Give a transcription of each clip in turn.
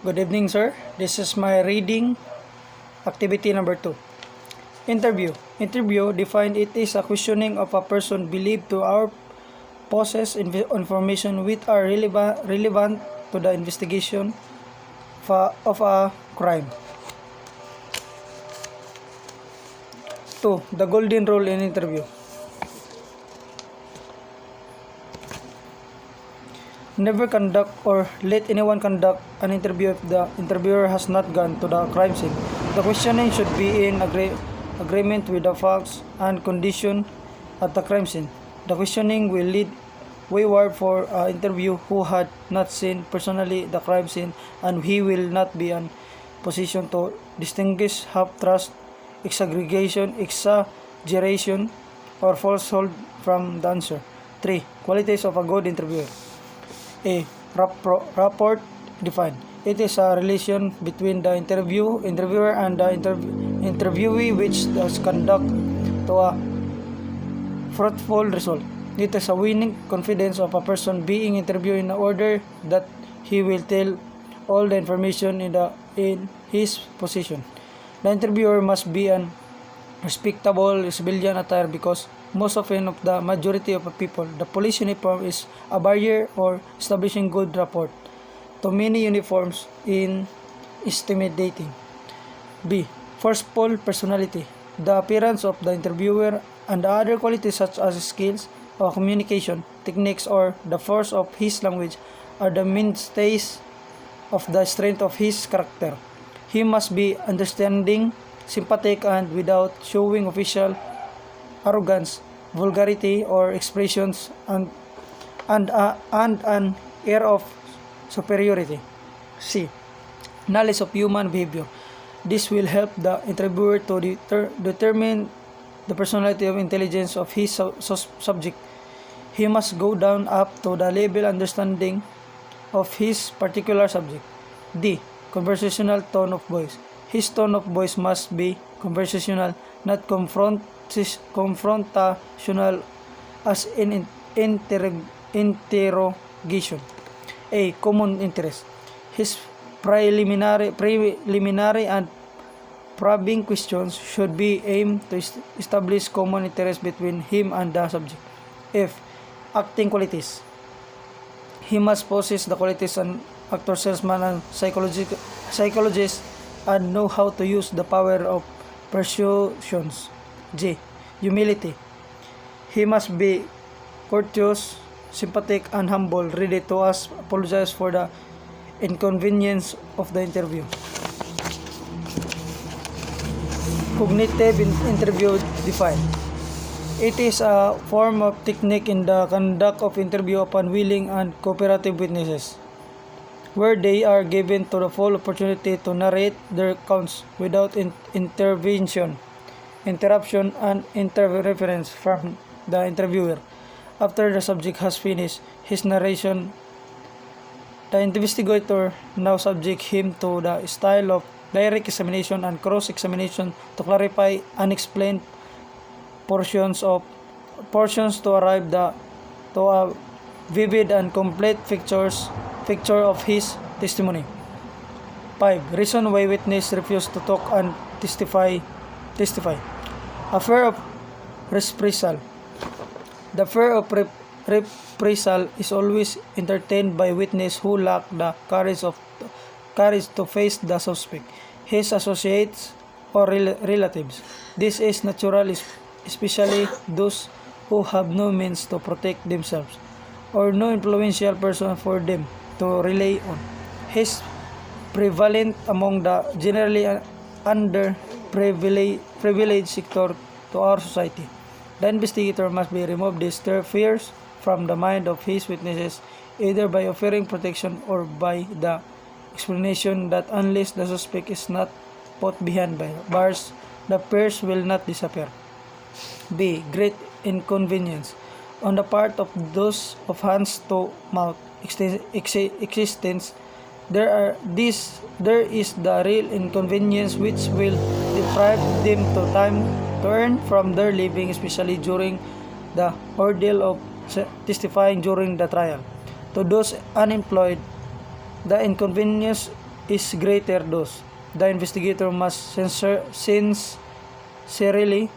Good evening, sir. This is my reading activity number 2. Interview. Interview defined it is a questioning of a person believed to our possess information which are relevant to the investigation of a crime. 2. The golden rule in interview. Never conduct or let anyone conduct an interview if the interviewer has not gone to the crime scene. The questioning should be in agreement with the facts and conditions at the crime scene. The questioning will lead wayward for an interview who had not seen personally the crime scene, and he will not be in position to distinguish half-trust, exaggeration, or falsehood from the answer. 3. Qualities of a good interviewer. A. Rapport defined. It is a relation between the interviewer and the interviewee which does conduct to a fruitful result. It is a winning confidence of a person being interviewed in order that he will tell all the information in his possession. The interviewer must be an respectable civilian attire because most often of the majority of the people, the police uniform is a barrier or establishing good rapport. To many uniforms in intimidating. B. Forceful personality. The appearance of the interviewer and the other qualities such as skills of communication, techniques, or the force of his language are the mainstays of the strength of his character. He must be understanding, sympathetic, and without showing official arrogance, vulgarity, or expressions and an air of superiority. C. Knowledge of human behavior. This will help the interviewer to determine the personality of intelligence of his subject. He must go down up to the level understanding of his particular subject. D. Conversational tone of voice. His tone of voice must be conversational, not confrontational as in interrogation. A. Common interest. His preliminary and probing questions should be aimed to establish common interest between him and the subject. F. Acting qualities. He must possess the qualities an actor, salesman, and psychologist and know how to use the power of persuasion. J. Humility. He must be courteous, sympathetic, and humble, ready to apologize for the inconvenience of the interview. Cognitive interview defined. It is a form of technique in the conduct of interview upon willing and cooperative witnesses, where they are given to the full opportunity to narrate their accounts without interruption, and interference from the interviewer. After the subject has finished his narration, the investigator now subject him to the style of direct examination and cross-examination to clarify unexplained portions to arrive to a vivid and complete picture of his testimony. 5. Reason why witness refuse to talk and testify. A fear of reprisal. The fear of reprisal is always entertained by witnesses who lack the courage to face the suspect, his associates, or relatives. This is natural, especially those who have no means to protect themselves or no influential person for them to rely on. His prevalent among the generally underprivileged sector to our society. The investigator must remove these fears from the mind of his witnesses, either by offering protection or by the explanation that unless the suspect is not put behind bars, the fears will not disappear. B. Great inconvenience. On the part of those of hands-to-mouth existence, there is the real inconvenience which will deprive them of time to earn from their living, especially during the ordeal of testifying during the trial. To those unemployed, the inconvenience is greater dose. The investigator must sincerely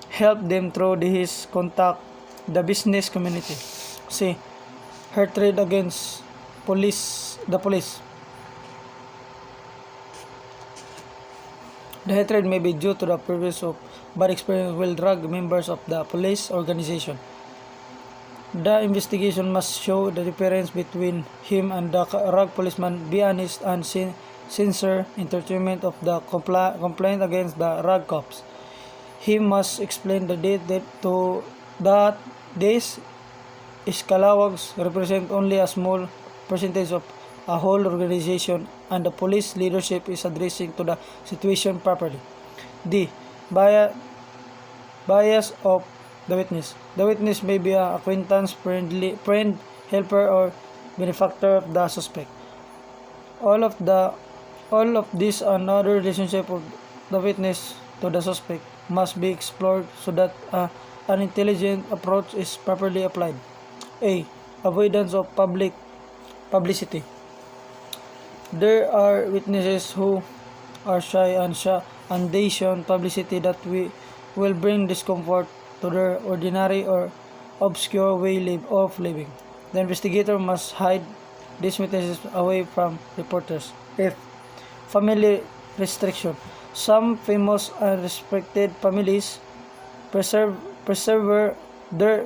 help them through his contact the business community. C. Hatred against the police. The hatred may be due to the previous of bad experience with drug members of the police organization. The investigation must show the difference between him and the drug policeman, be honest and sincere entertainment of the complaint against the drug cops. He must explain that these scalawags represent only a small percentage of a whole organization and the police leadership is addressing to the situation properly. D. Bias of the witness. The witness may be an acquaintance, friend, helper, or benefactor of the suspect. All of these and other relationship of the witness to the suspect must be explored so that an intelligent approach is properly applied. A. Avoidance of publicity. There are witnesses who are shy and they shun publicity that will bring discomfort to their ordinary or obscure way of living. The investigator must hide these witnesses away from reporters. F. Family restriction. Some famous and respected families preserve their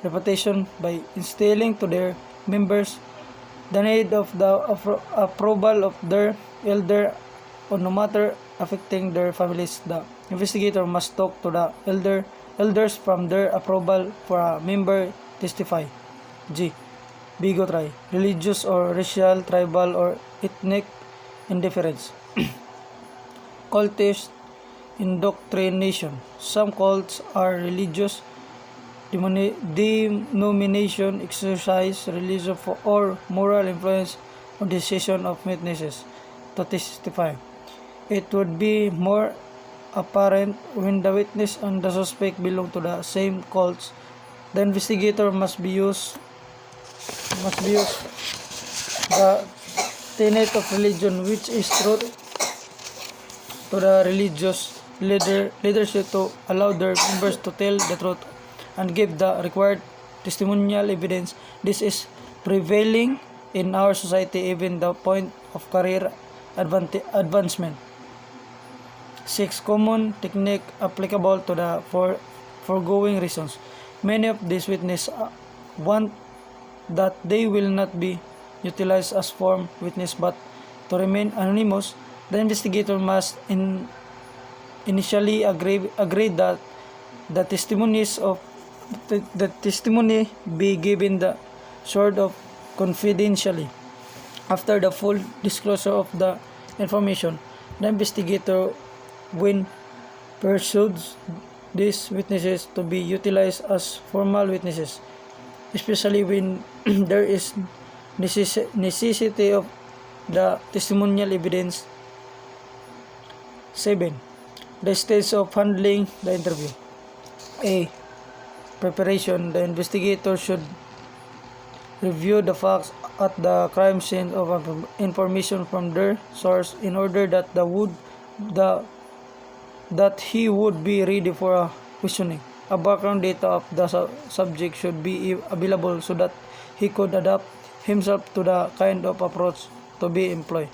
reputation by instilling to their members the need of the approval of their elder or no matter affecting their families. The investigator must talk to the elders from their approval for a member testify. G. Bigotry. Religious or racial, tribal, or ethnic indifference. Cultist indoctrination. Some cults are religious denomination exercise religious or moral influence on the decision of witnesses to testify. It would be more apparent when the witness and the suspect belong to the same cults. The investigator must use the tenet of religion, which is truth, to the religious leadership to allow their members to tell the truth and give the required testimonial evidence. This is prevailing in our society even the point of career advancement. 6. Common technique applicable to the foregoing reasons. Many of these witnesses want that they will not be utilized as form witness but to remain anonymous. The investigator must initially agree that the testimony be given the sort of confidentially. After the full disclosure of the information, the investigator when pursues these witnesses to be utilized as formal witnesses, especially when there is necessity of the testimonial evidence. 7. The stage of handling the interview. A. Preparation. The investigator should review the facts at the crime scene of information from their source in order that he would be ready for a questioning. A background data of the subject should be available so that he could adapt himself to the kind of approach to be employed.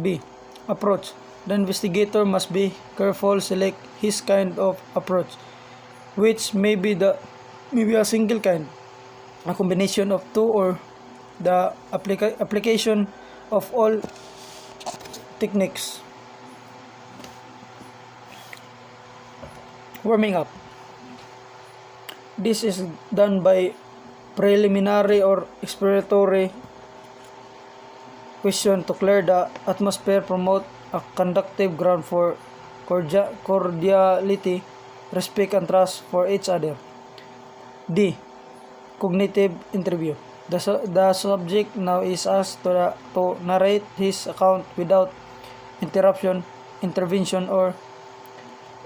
B. Approach. The investigator must be careful select his kind of approach, which may be a single kind, a combination of two, or the application of all techniques. Warming up. This is done by preliminary or exploratory question to clear the atmosphere, promote a conducive ground for cordiality, respect, and trust for each other. D. Cognitive interview. The subject now is asked to narrate his account without intervention, or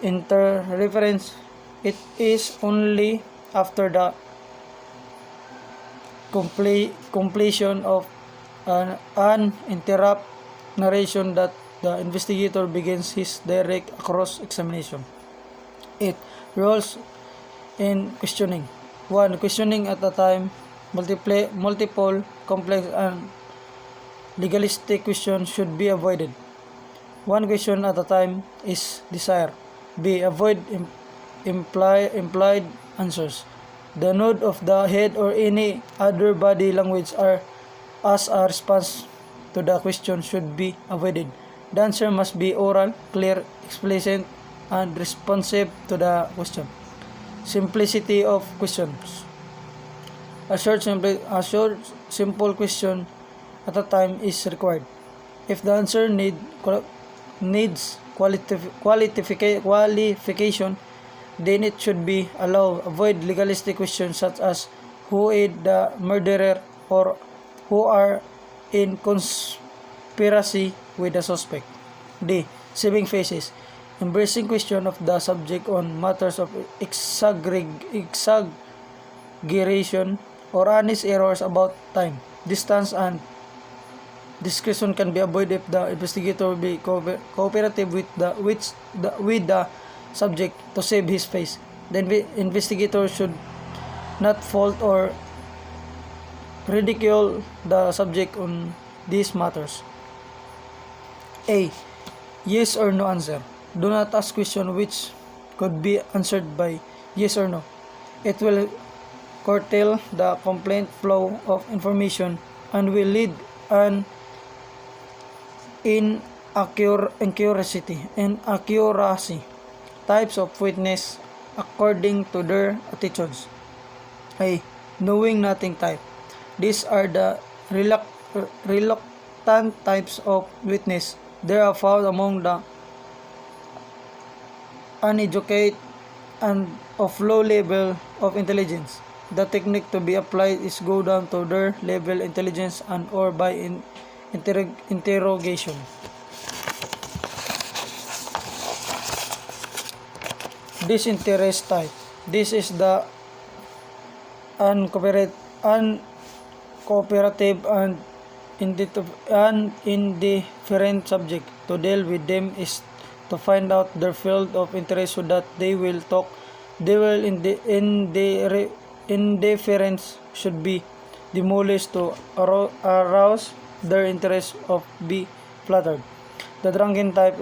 interference. It is only after the completion of uninterrupted narration that the investigator begins his direct cross-examination. 8. Roles in questioning. 1. Questioning at a time. Multiple, complex, and legalistic questions should be avoided. One question at a time is desired. B. Avoid implied answers. The nod of the head or any other body language as a response to the question should be avoided. The answer must be oral, clear, explicit, and responsive to the question. Simplicity of questions. A short, simple question at a time is required. If the answer needs qualification, then it should be allowed. Avoid legalistic questions such as who is the murderer or who are in conspiracy with the suspect. D. Saving faces. Embracing question of the subject on matters of exaggeration or honest errors about time, distance, and discretion can be avoided if the investigator will be cooperative with the subject to save his face. The investigator should not fault or ridicule the subject on these matters. A. Yes or no answer. Do not ask questions which could be answered by yes or no. It will curtail the complaint flow of information and will lead an inaccuracy types of witness according to their attitudes. A. Knowing nothing type. These are the reluctant types of witness. They are found among the uneducated and of low level of intelligence. The technique to be applied is go down to their level intelligence and or by interrogation. Disinterest type. This is the uncooperative and indifferent subject. To deal with them is to find out their field of interest so that they will indifference should be demolished to arouse their interest of be flattered. The drunken type.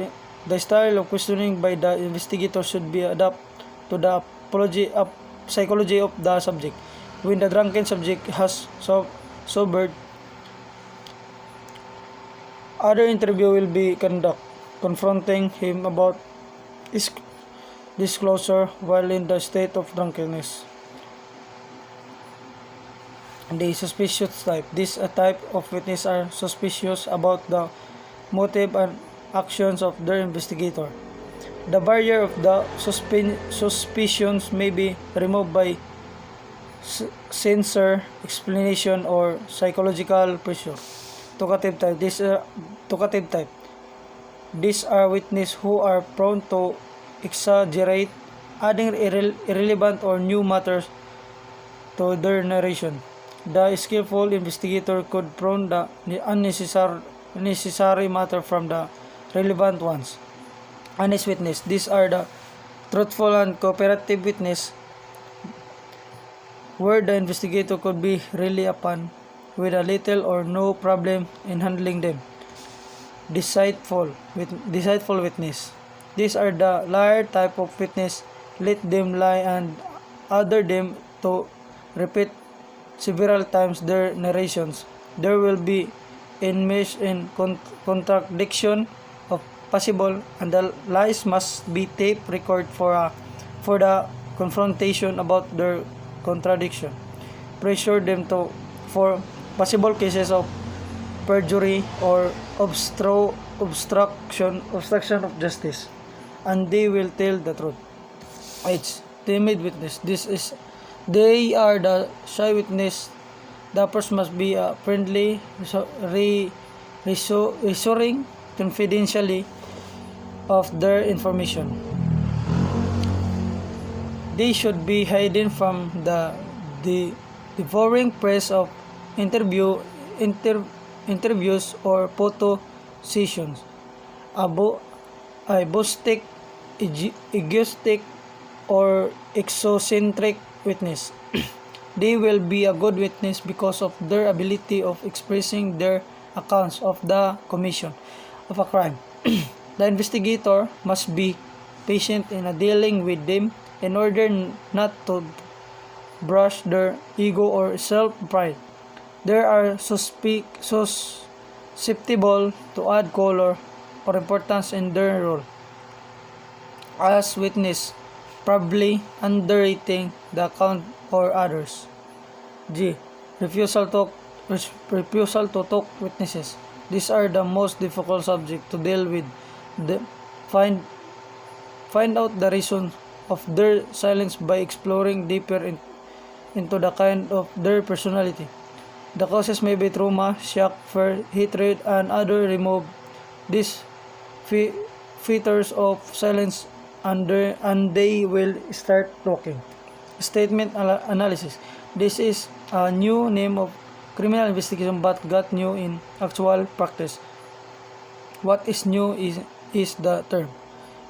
The style of questioning by the investigator should be adapted to the psychology of the subject. When the drunken subject has sobered, other interview will be conducted, confronting him about his disclosure while in the state of drunkenness. The suspicious type. This a type of witness are suspicious about the motive and actions of their investigator. The barrier of the suspicions may be removed by censor, explanation, or psychological pressure. Talkative type. Talkative type. These are witnesses who are prone to exaggerate, adding irrelevant or new matters to their narration. The skillful investigator could prune the unnecessary matter from the relevant ones. Honest witness. These are the truthful and cooperative witness where the investigator could be really upon with a little or no problem in handling them. Deceitful witness. These are the liar type of witness. Let them lie and order them to repeat several times their narrations. There will be enmeshed in contradiction of possible, and the lies must be tape record for the confrontation about their contradiction. Pressure them for possible cases of perjury or obstruction of justice, and they will tell the truth. H. Timid witness. They are the shy witness. The person must be friendly, reassuring, confidentially of their information. They should be hidden from the devouring press of interviews or photo sessions. A boastic, egoistic, or exocentric witness. They will be a good witness because of their ability of expressing their accounts of the commission of a crime. The investigator must be patient in dealing with them in order not to brush their ego or self-pride. They are susceptible to add color or importance in their role as witness, probably underrating the account or others. G. Refusal to talk witnesses. These are the most difficult subject to deal with. The, find out the reason of their silence by exploring deeper into the kind of their personality. The causes may be trauma, shock, fear, hatred, and other. Remove these features of silence and they will start talking. Statement analysis. This is a new name of criminal investigation but got new in actual practice. What is new is the term.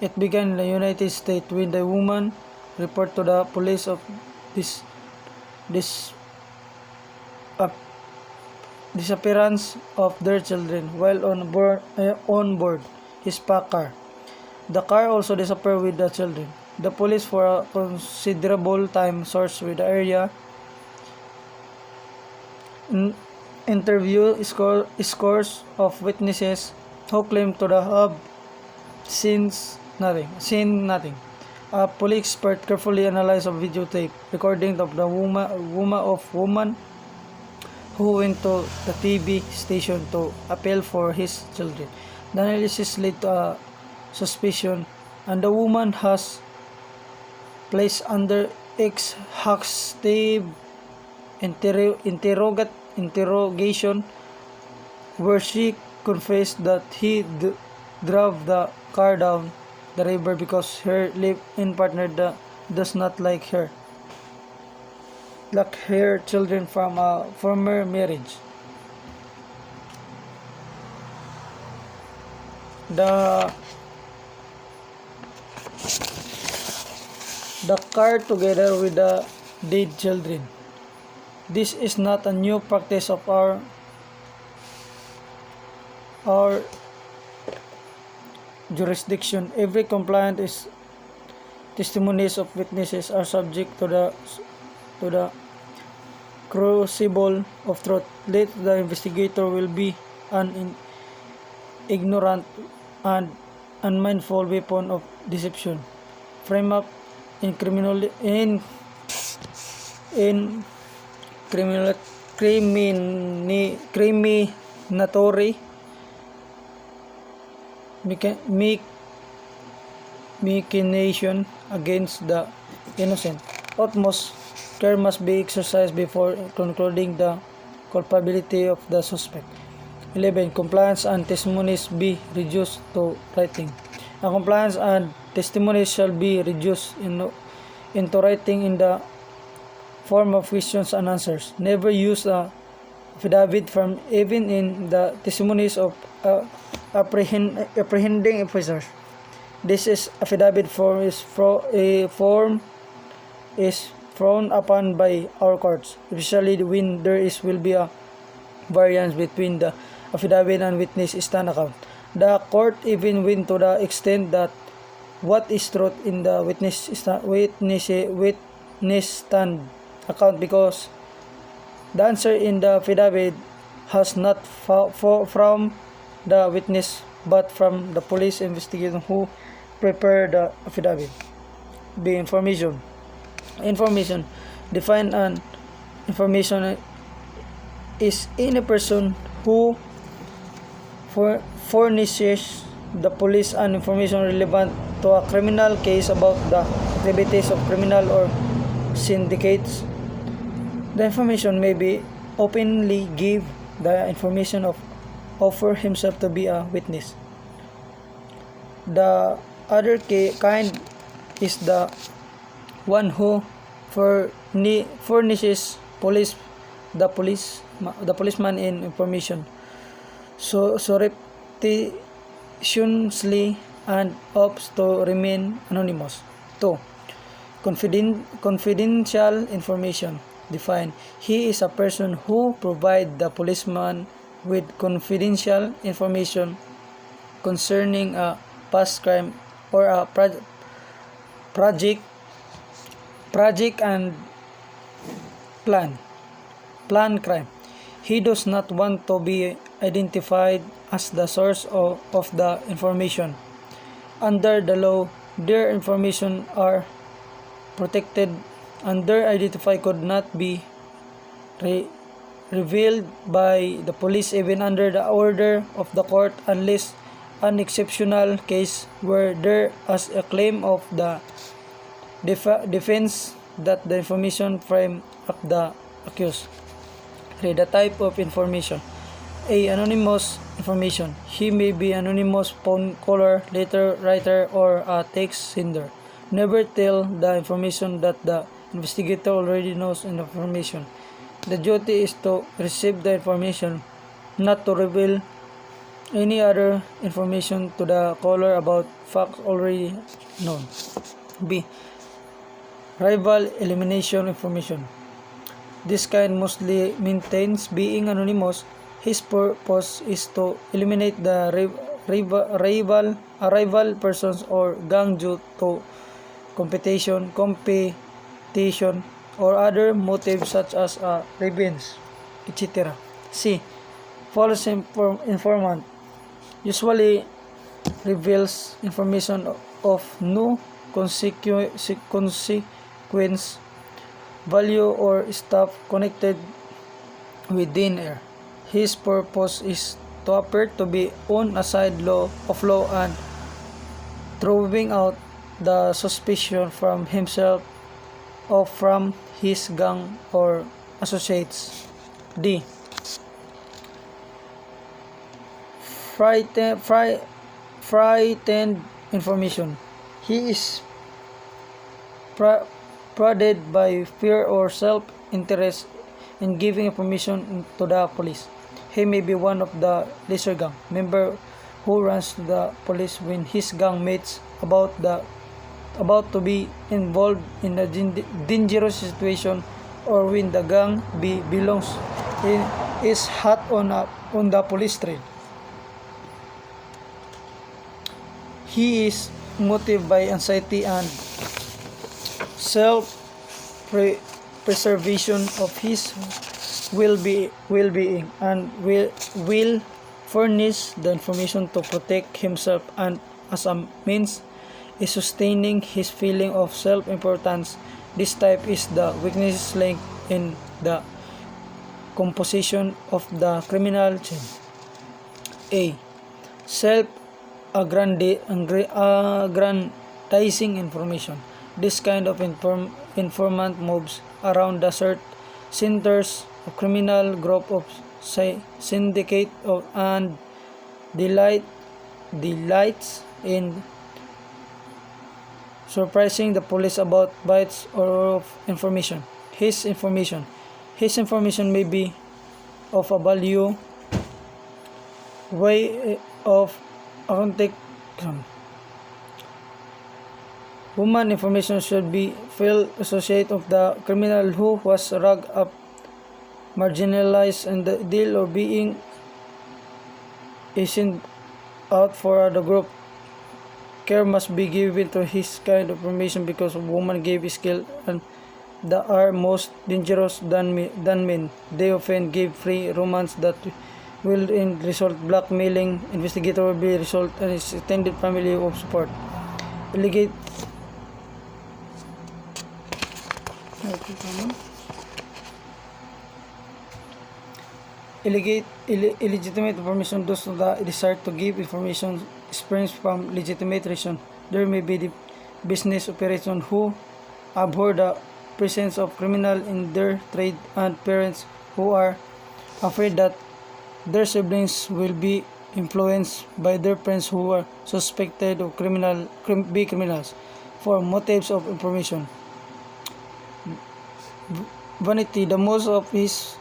It began in the United States when the woman reported to the police of this disappearance of their children while on board his pack car. The car also disappeared with the children. The police for a considerable time searched with the area, interview scores of witnesses who claim to have seen nothing. A police expert carefully analyzed a videotape recording of the woman who went to the TV station to appeal for his children. The analysis led to a suspicion, and the woman has placed under exhaustive interrogation, where she confessed that he drove the car down the river because her live-in partner does not like her children from a former marriage. The car together with the dead children. This is not a new practice of our jurisdiction. Every complaint is testimonies of witnesses are subject to the crucible of truth. Let the investigator will be an ignorant and unmindful weapon of deception. Frame up in criminatory machination against the innocent. Utmost care must be exercised before concluding the culpability of the suspect. 11. Compliance and testimonies be reduced to writing. A compliance and testimonies shall be reduced into writing in the form of questions and answers. Never use a affidavit from even in the testimonies of apprehending officers. This is affidavit form is frowned upon by our courts, especially when there will be a variance between the affidavit and witness stand account. The court even went to the extent that what is truth in the witness stand account because the answer in the affidavit has not from the witness but from the police investigator who prepared the affidavit. B. Information. Define an information is any person who furnishes the police an information relevant to a criminal case about the activities of criminal or syndicates. The information may be openly give the information of offer himself to be a witness. The other kind is the one who furnishes the policeman in information so surreptitiously and opts to remain anonymous. 2. Confidential information. Defined. He is a person who provides the policeman with confidential information concerning a past crime or a project and plan crime. He does not want to be identified as the source of the information. Under the law, their information are protected, and their identity could not be revealed by the police even under the order of the court unless an exceptional case where there is a claim of the defense that the information from the accused. 3. The type of information. A. Anonymous information. He may be anonymous phone caller, letter writer, or a text sender. Never tell the information that the investigator already knows in the information. The duty is to receive the information, not to reveal any other information to the caller about facts already known. B. Rival elimination information. This kind mostly maintains being anonymous. His purpose is to eliminate the rival persons or gang due to competition, or other motives such as revenge, etc. C. False informant usually reveals information of no consequence, value, or stuff connected with thin air. His purpose is to appear to be on a side of law and throwing out the suspicion from himself or from his gang or associates. D. Frightened information. He is prodded by fear or self-interest in giving information to the police. He may be one of the lesser gang member who runs to the police when his gang mates about to be involved in a dangerous situation, or when the gang is hot on the police trail. He is motivated by anxiety and self-preservation of his well-being, and will furnish the information to protect himself and as a means is sustaining his feeling of self-importance. This type is the weakness link in the composition of the criminal chain. A. Self-aggrandizing information. This kind of informant moves around the centers of criminal group of syndicate and delights in surprising the police about bites of information. His information may be of a value way of authentic. Human information should be feel associate of the criminal who was rugged up, marginalized, and the deal or being isn't out for the group. Care must be given to his kind of information because women give skill and that are most dangerous than men. They often give free romance that will in result blackmailing. Investigator will be result and his extended family of support. Illegitimate information. Those that desire to give information springs from legitimate reason. There may be the business operation who abhor the presence of criminal in their trade, and parents who are afraid that their siblings will be influenced by their friends who are suspected of criminals for motives of information. Vanity. The most of his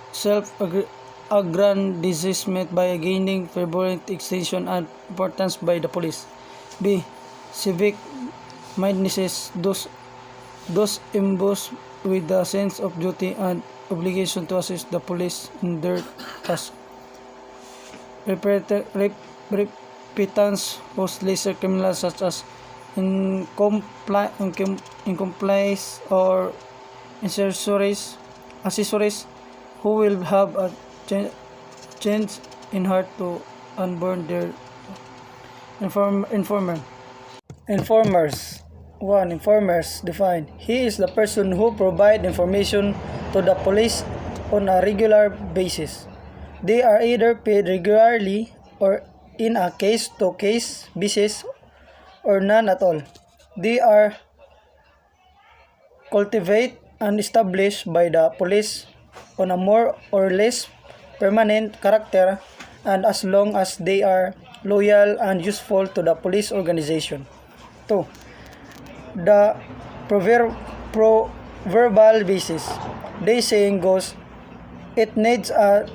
aggrandizement by gaining favorite extension and importance by the police. B. Civic mindedness, those imbued with the sense of duty and obligation to assist the police in their task. Repentance whose lesser criminals such as incomplice or accessories who will have a change in heart to unburn their informer. Informers. 1. Informers defined. He is the person who provide information to the police on a regular basis. They are either paid regularly or in a case-to-case basis or none at all. They are cultivated and established by the police on a more or less permanent character and as long as they are loyal and useful to the police organization. 2. The proverbial basis. The saying goes, it needs a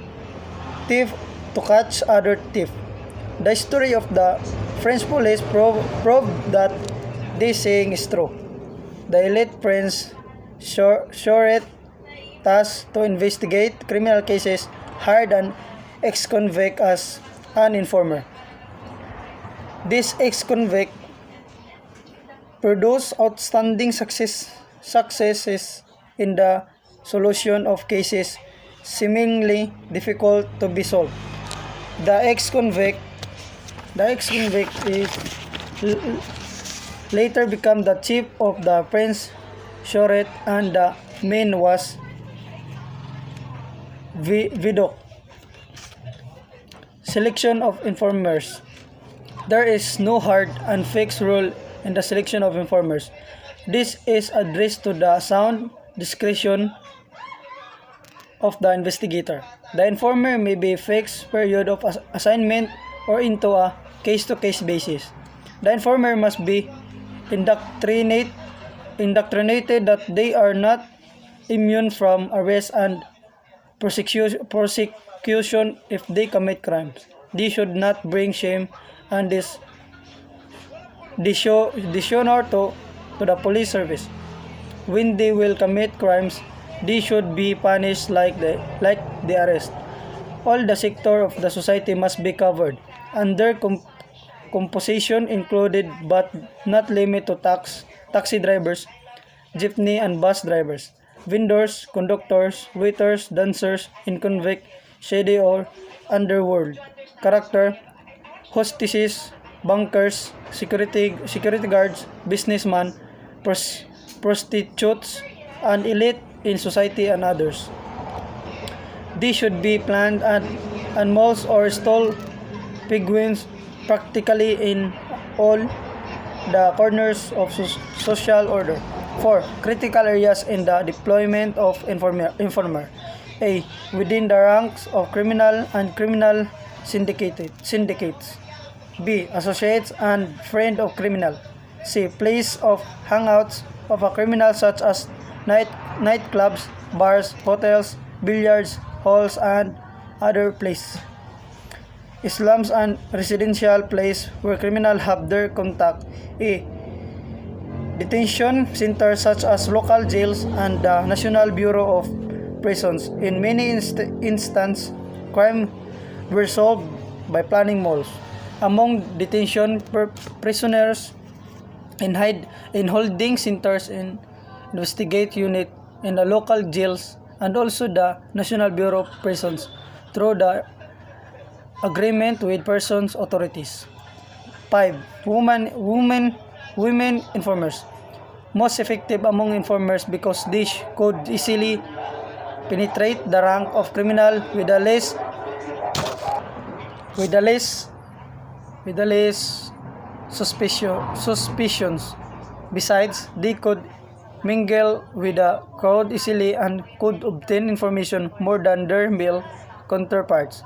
thief to catch other thief. The story of the French police proved that this saying is true. The elite French short tasked to investigate criminal cases hired an ex-convict as an informer. This ex-convict produced outstanding successes in the solution of cases seemingly difficult to be solved. The ex-convict is later became the chief of the French Charette and the main was Vidocq. Selection of informers. There is no hard and fixed rule in the selection of informers. This is addressed to the sound discretion of the investigator. The informer may be fixed period of assignment or into a case-to-case basis. The informer must be indoctrinated that they are not immune from arrest and prosecution if they commit crimes. They should not bring shame and dishonor to the police service. When they will commit crimes, they should be punished like the arrest. All the sector of the society must be covered. Under composition included but not limited to taxi drivers, jeepney and bus drivers, vendors, conductors, waiters, dancers, in convict, shady or underworld character, hostesses, bankers, security guards, businessmen, prostitutes, and elite in society and others. These should be planned and malls or stall penguins practically in all the corners of social order. 4. Critical areas in the deployment of informer. A. Within the ranks of criminal and criminal syndicates. B. Associates and friend of criminal. C. Place of hangouts of a criminal such as nightclubs, bars, hotels, billiards, halls, and other places. Slums and residential place where criminals have their contact. A. Detention centers such as local jails and the National Bureau of Prisons. In many instances, crime were solved by planning malls. Among detention prisoners in holding centers in investigate unit in the local jails and also the National Bureau of Prisons through the agreement with persons authorities. 5. Women informers. Most effective among informers because they could easily penetrate the rank of criminal with the less suspicions. Besides, they could mingle with the crowd easily and could obtain information more than their male counterparts.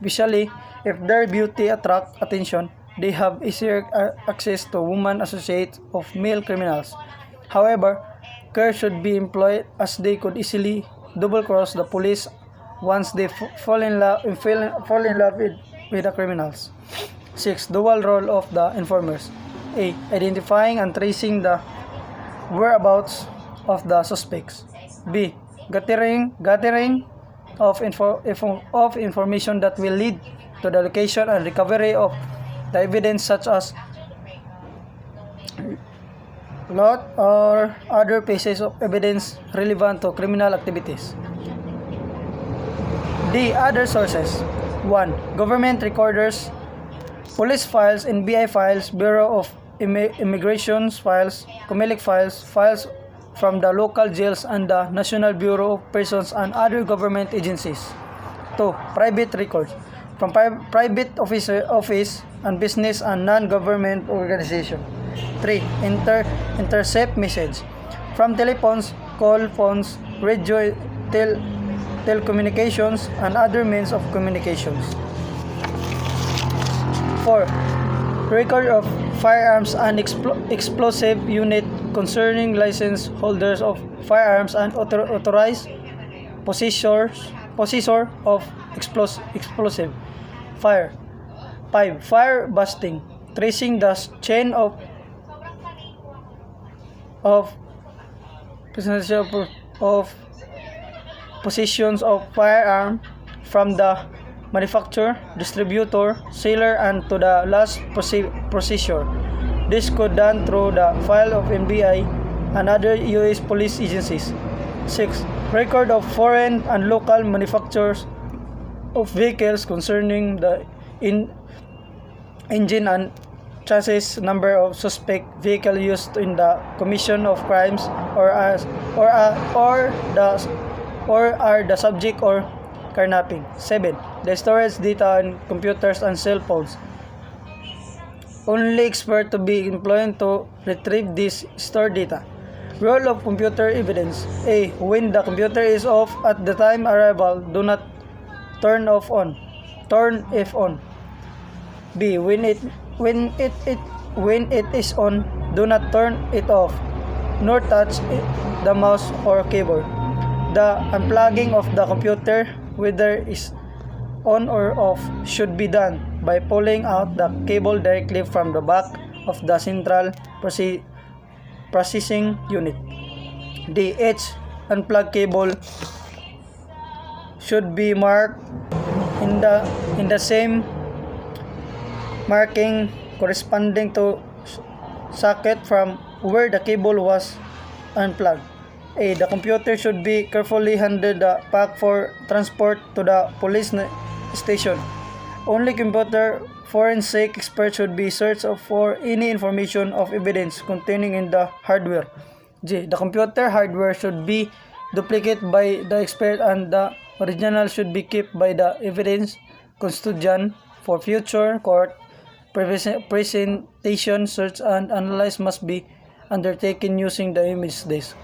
Especially if their beauty attracts attention, they have easier access to women associates of male criminals. However, care should be employed as they could easily double-cross the police once they fall in love with the criminals. 6. Dual role of the informers. A. Identifying and tracing the whereabouts of the suspects. B. Gathering of information that will lead to the location and recovery of the evidence such as lot or other pieces of evidence relevant to criminal activities. D. Other sources. 1. Government recorders, police files, NBI files, Bureau of Immigration files, COMELEC files, files from the local jails and the National Bureau of Prisons and other government agencies. 2. Private records from private office and business and non-government organization. 3. Intercept message from telephones, call phones, radio, telecommunications, and other means of communications. 4. Record of firearms and explosive unit concerning license holders of firearms and authorized possessor of explosive fire. 5. Fire busting, tracing the chain of possessions of firearm from the manufacturer, distributor, seller, and to the last possessor. This could done through the file of NBI and other U.S. police agencies. 6. Record of foreign and local manufacturers of vehicles concerning the engine and chassis, number of suspect vehicle used in the commission of crimes or are the subject or kidnapping. 7. The storage data on computers and cell phones. Only expert to be employed to retrieve this stored data. Role of computer evidence. A. When the computer is off at the time arrival, do not turn if on. B. When it is on, do not turn it off, nor touch the mouse or keyboard. The unplugging of the computer, whether is on or off, should be done by pulling out the cable directly from the back of the central processing unit. The unplugged cable should be marked in the same marking corresponding to socket from where the cable was unplugged. A. The computer should be carefully handed back for transport to the police station. Only computer forensic experts should be searched for any information of evidence containing in the hardware. G. The computer hardware should be duplicated by the expert and the original should be kept by the evidence custodian for future court presentation. Search and analysis must be undertaken using the image disk.